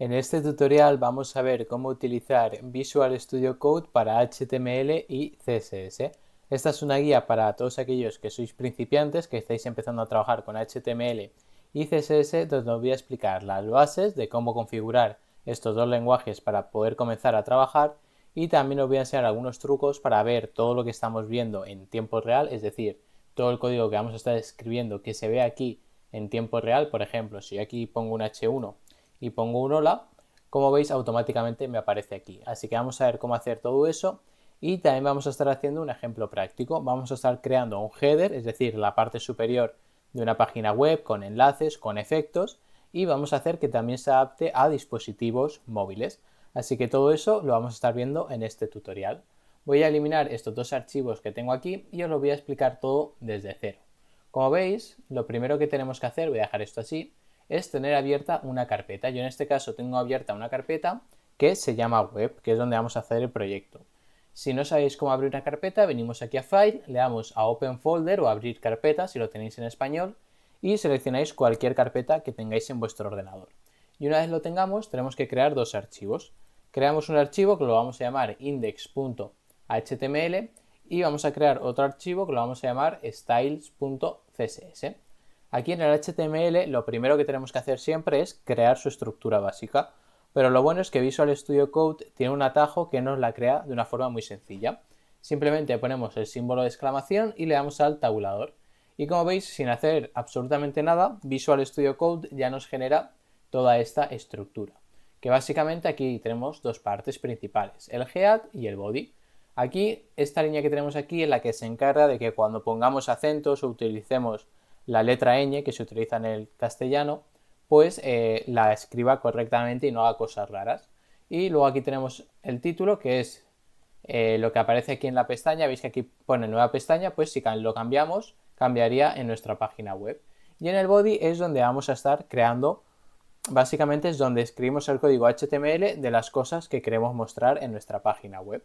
En este tutorial vamos a ver cómo utilizar Visual Studio Code para HTML y CSS. Esta es una guía para todos aquellos que sois principiantes, que estáis empezando a trabajar con HTML y CSS, donde os voy a explicar las bases de cómo configurar estos dos lenguajes para poder comenzar a trabajar, y también os voy a enseñar algunos trucos para ver todo lo que estamos viendo en tiempo real, es decir, todo el código que vamos a estar escribiendo que se ve aquí en tiempo real. Por ejemplo, si yo aquí pongo un H1 y pongo un hola, como veis automáticamente me aparece aquí. Así que vamos a ver cómo hacer todo eso, y también vamos a estar haciendo un ejemplo práctico. Vamos a estar creando un header, es decir, la parte superior de una página web con enlaces, con efectos, y vamos a hacer que también se adapte a dispositivos móviles. Así que todo eso lo vamos a estar viendo en este tutorial. Voy a eliminar estos dos archivos que tengo aquí y os lo voy a explicar todo desde cero. Como veis, lo primero que tenemos que hacer, voy a dejar esto así, es tener abierta una carpeta. Yo en este caso tengo abierta una carpeta que se llama web, que es donde vamos a hacer el proyecto. Si no sabéis cómo abrir una carpeta, venimos aquí a File, le damos a Open Folder o Abrir carpeta si lo tenéis en español, y seleccionáis cualquier carpeta que tengáis en vuestro ordenador. Y una vez lo tengamos, tenemos que crear dos archivos. Creamos un archivo que lo vamos a llamar index.html y vamos a crear otro archivo que lo vamos a llamar styles.css. Aquí en el HTML lo primero que tenemos que hacer siempre es crear su estructura básica, pero lo bueno es que Visual Studio Code tiene un atajo que nos la crea de una forma muy sencilla. Simplemente ponemos el símbolo de exclamación y le damos al tabulador. Y como veis, sin hacer absolutamente nada, Visual Studio Code ya nos genera toda esta estructura. Que básicamente aquí tenemos dos partes principales, el head y el body. Aquí, esta línea que tenemos aquí es la que se encarga de que cuando pongamos acentos o utilicemos la letra ñ que se utiliza en el castellano, pues la escriba correctamente y no haga cosas raras. Y luego aquí tenemos el título, que es lo que aparece aquí en la pestaña. Veis que aquí pone nueva pestaña, pues si lo cambiamos, cambiaría en nuestra página web. Y en el body es donde vamos a estar creando, básicamente es donde escribimos el código HTML de las cosas que queremos mostrar en nuestra página web.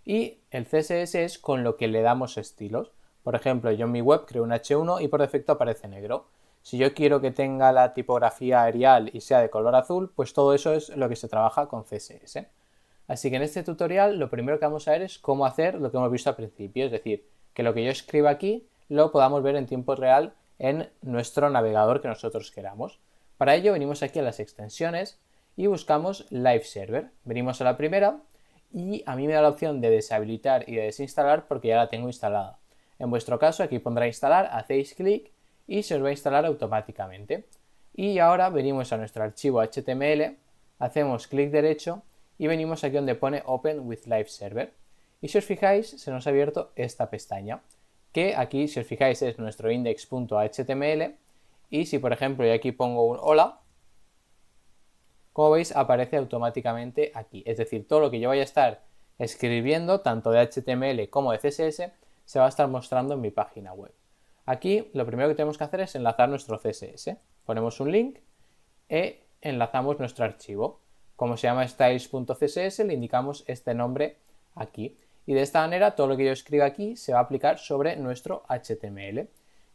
Y el CSS es con lo que le damos estilos. Por ejemplo, yo en mi web creo un H1 y por defecto aparece negro. Si yo quiero que tenga la tipografía Arial y sea de color azul, pues todo eso es lo que se trabaja con CSS. Así que en este tutorial lo primero que vamos a ver es cómo hacer lo que hemos visto al principio, es decir, que lo que yo escriba aquí lo podamos ver en tiempo real en nuestro navegador que nosotros queramos. Para ello venimos aquí a las extensiones y buscamos Live Server. Venimos a la primera y a mí me da la opción de deshabilitar y de desinstalar porque ya la tengo instalada. En vuestro caso aquí pondrá instalar, hacéis clic y se os va a instalar automáticamente. Y ahora venimos a nuestro archivo HTML, hacemos clic derecho y venimos aquí donde pone Open with Live Server. Y si os fijáis, se nos ha abierto esta pestaña, que aquí, si os fijáis, es nuestro index.html. Y si, por ejemplo, yo aquí pongo un hola, como veis, aparece automáticamente aquí. Es decir, todo lo que yo vaya a estar escribiendo, tanto de HTML como de CSS, se va a estar mostrando en mi página web. Aquí lo primero que tenemos que hacer es enlazar nuestro CSS. Ponemos un link e enlazamos nuestro archivo. Como se llama styles.css, le indicamos este nombre aquí. Y de esta manera todo lo que yo escriba aquí se va a aplicar sobre nuestro HTML.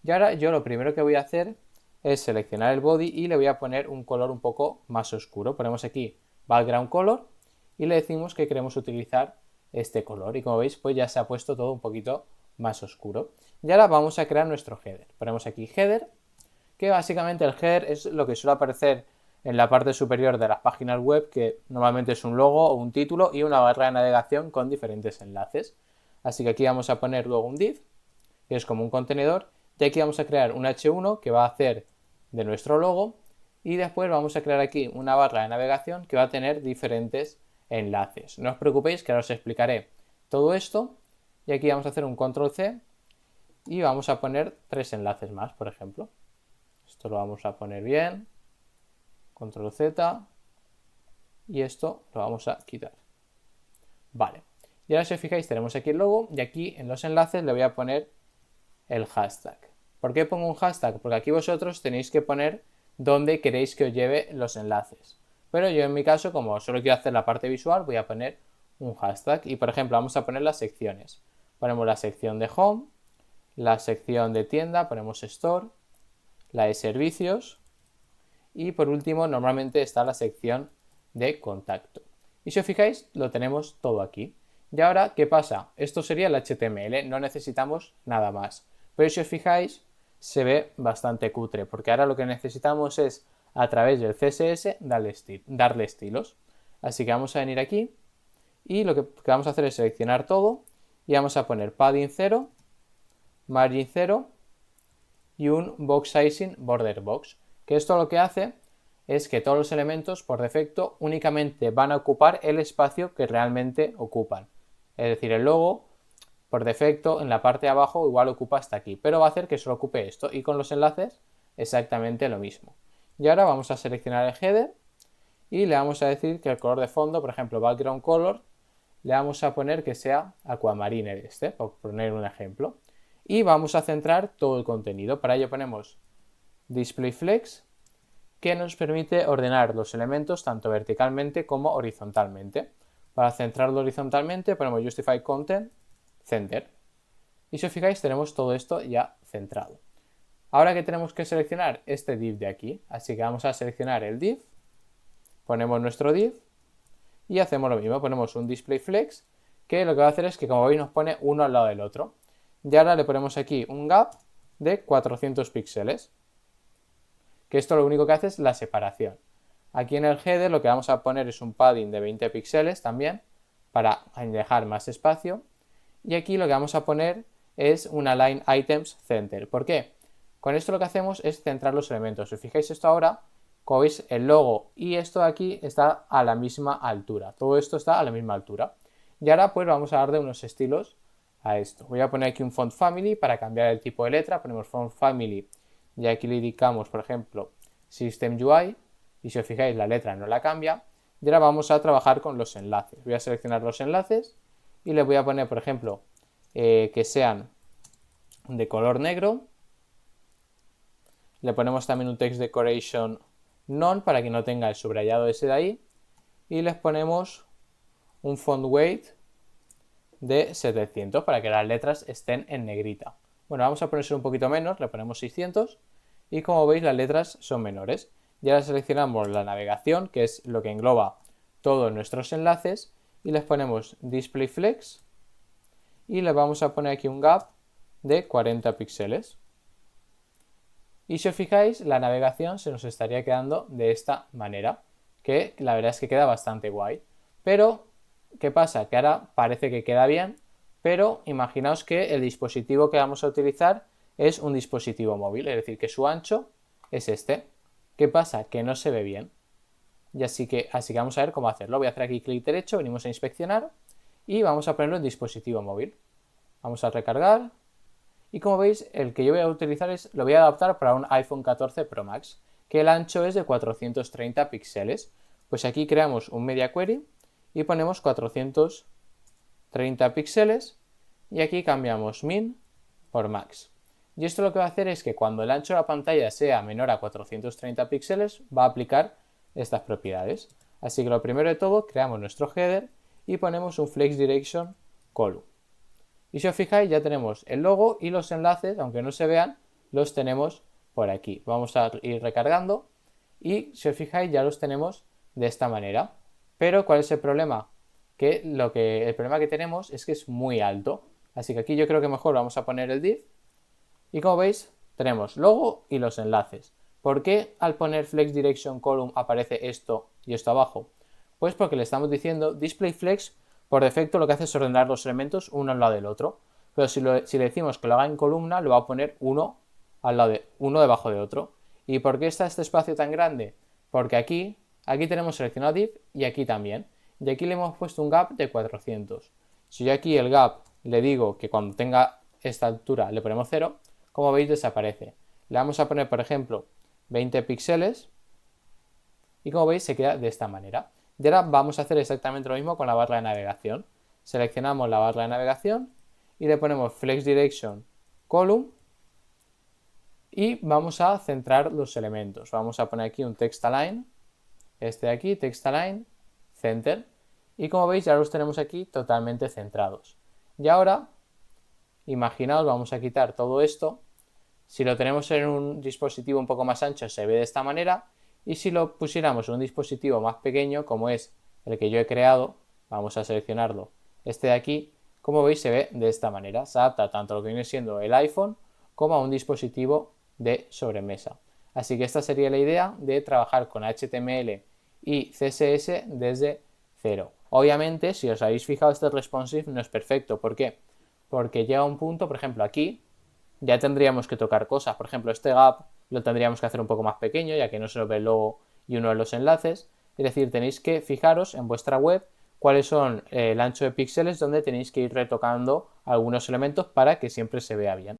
Y ahora yo lo primero que voy a hacer es seleccionar el body y le voy a poner un color un poco más oscuro. Ponemos aquí background color y le decimos que queremos utilizar este color. Y como veis, pues ya se ha puesto todo un poquito más oscuro. Y ahora vamos a crear nuestro header. Ponemos aquí header, que básicamente el header es lo que suele aparecer en la parte superior de las páginas web, que normalmente es un logo o un título y una barra de navegación con diferentes enlaces. Así que aquí vamos a poner luego un div, que es como un contenedor, y aquí vamos a crear un H1 que va a hacer de nuestro logo, y después vamos a crear aquí una barra de navegación que va a tener diferentes enlaces. No os preocupéis que ahora os explicaré todo esto, y aquí vamos a hacer un control C y vamos a poner 3 enlaces más, por ejemplo. Esto lo vamos a poner bien, control Z, y esto lo vamos a quitar. Vale, y ahora si os fijáis tenemos aquí el logo, y aquí en los enlaces le voy a poner el hashtag. ¿Por qué pongo un hashtag? Porque aquí vosotros tenéis que poner dónde queréis que os lleve los enlaces. Pero yo en mi caso, como solo quiero hacer la parte visual, voy a poner un hashtag. Y por ejemplo, vamos a poner las secciones. Ponemos la sección de home, la sección de tienda, ponemos store, la de servicios y por último normalmente está la sección de contacto. Y si os fijáis, lo tenemos todo aquí. Y ahora, ¿qué pasa? Esto sería el HTML, no necesitamos nada más. Pero si os fijáis, se ve bastante cutre, porque ahora lo que necesitamos es, a través del CSS, darle estilos. Así que vamos a venir aquí y lo que vamos a hacer es seleccionar todo y vamos a poner padding 0, margin 0 y un box sizing border box, que esto lo que hace es que todos los elementos por defecto únicamente van a ocupar el espacio que realmente ocupan. Es decir, el logo por defecto en la parte de abajo igual ocupa hasta aquí, pero va a hacer que solo ocupe esto, y con los enlaces exactamente lo mismo. Y ahora vamos a seleccionar el header y le vamos a decir que el color de fondo, por ejemplo background color, le vamos a poner que sea aquamarine por poner un ejemplo. Y vamos a centrar todo el contenido. Para ello ponemos display flex, que nos permite ordenar los elementos tanto verticalmente como horizontalmente. Para centrarlo horizontalmente ponemos justify content center. Y si os fijáis tenemos todo esto ya centrado. Ahora que tenemos que seleccionar este div de aquí, así que vamos a seleccionar el div, ponemos nuestro div y hacemos lo mismo, ponemos un display flex que lo que va a hacer es que, como veis, nos pone uno al lado del otro. Y ahora le ponemos aquí un gap de 400 píxeles, que esto lo único que hace es la separación. Aquí en el header lo que vamos a poner es un padding de 20 píxeles también, para dejar más espacio. Y aquí lo que vamos a poner es un align items center. ¿Por qué? Con esto lo que hacemos es centrar los elementos. Si os fijáis esto ahora, como veis, el logo y esto de aquí está a la misma altura. Todo esto está a la misma altura. Y ahora pues vamos a darle unos estilos a esto. Voy a poner aquí un font family para cambiar el tipo de letra. Ponemos font family y aquí le indicamos, por ejemplo, system UI. Y si os fijáis, la letra no la cambia. Y ahora vamos a trabajar con los enlaces. Voy a seleccionar los enlaces y le voy a poner, por ejemplo, que sean de color negro. Le ponemos también un text decoration none para que no tenga el subrayado ese de ahí. Y les ponemos un font weight de 700 para que las letras estén en negrita. Bueno, vamos a ponerse un poquito menos, le ponemos 600 y como veis las letras son menores. Y ahora seleccionamos la navegación, que es lo que engloba todos nuestros enlaces, y les ponemos display flex y le vamos a poner aquí un gap de 40 píxeles. Y si os fijáis, la navegación se nos estaría quedando de esta manera, que la verdad es que queda bastante guay. Pero, ¿qué pasa? Que ahora parece que queda bien, pero imaginaos que el dispositivo que vamos a utilizar es un dispositivo móvil, es decir, que su ancho es este. ¿Qué pasa? Que no se ve bien. Y así que vamos a ver cómo hacerlo. Voy a hacer aquí clic derecho, venimos a inspeccionar y vamos a ponerlo en dispositivo móvil. Vamos a recargar. Y como veis, el que yo voy a utilizar lo voy a adaptar para un iPhone 14 Pro Max, que el ancho es de 430 píxeles. Pues aquí creamos un media query y ponemos 430 píxeles y aquí cambiamos min por max. Y esto lo que va a hacer es que cuando el ancho de la pantalla sea menor a 430 píxeles, va a aplicar estas propiedades. Así que lo primero de todo, creamos nuestro header y ponemos un flex direction column. Y si os fijáis, ya tenemos el logo y los enlaces, aunque no se vean, los tenemos por aquí. Vamos a ir recargando y si os fijáis, ya los tenemos de esta manera. Pero ¿cuál es el problema? Que el problema que tenemos es que es muy alto. Así que aquí yo creo que mejor vamos a poner el div. Y como veis, tenemos logo y los enlaces. ¿Por qué al poner flex direction column aparece esto y esto abajo? Pues porque le estamos diciendo display flex. Por defecto lo que hace es ordenar los elementos uno al lado del otro. Pero si le decimos que lo haga en columna, lo va a poner uno debajo de otro. ¿Y por qué está este espacio tan grande? Porque aquí tenemos seleccionado div y aquí también. Y aquí le hemos puesto un gap de 400. Si yo aquí el gap le digo que cuando tenga esta altura le ponemos 0, como veis desaparece. Le vamos a poner, por ejemplo, 20 píxeles y como veis se queda de esta manera. Y ahora vamos a hacer exactamente lo mismo con la barra de navegación. Seleccionamos la barra de navegación y le ponemos flex direction column y vamos a centrar los elementos. Vamos a poner aquí un text align, este de aquí, text align, center, y como veis ya los tenemos aquí totalmente centrados. Y ahora, imaginaos, vamos a quitar todo esto. Si lo tenemos en un dispositivo un poco más ancho se ve de esta manera Y si lo pusiéramos en un dispositivo más pequeño, como es el que yo he creado, vamos a seleccionarlo, este de aquí, como veis se ve de esta manera. Se adapta tanto a lo que viene siendo el iPhone como a un dispositivo de sobremesa. Así que esta sería la idea de trabajar con HTML y CSS desde cero. Obviamente, si os habéis fijado, este responsive no es perfecto. ¿Por qué? Porque llega un punto, por ejemplo, aquí ya tendríamos que tocar cosas. Por ejemplo, este gap lo tendríamos que hacer un poco más pequeño, ya que no se lo ve el logo y uno de los enlaces. Es decir, tenéis que fijaros en vuestra web cuáles son el ancho de píxeles donde tenéis que ir retocando algunos elementos para que siempre se vea bien.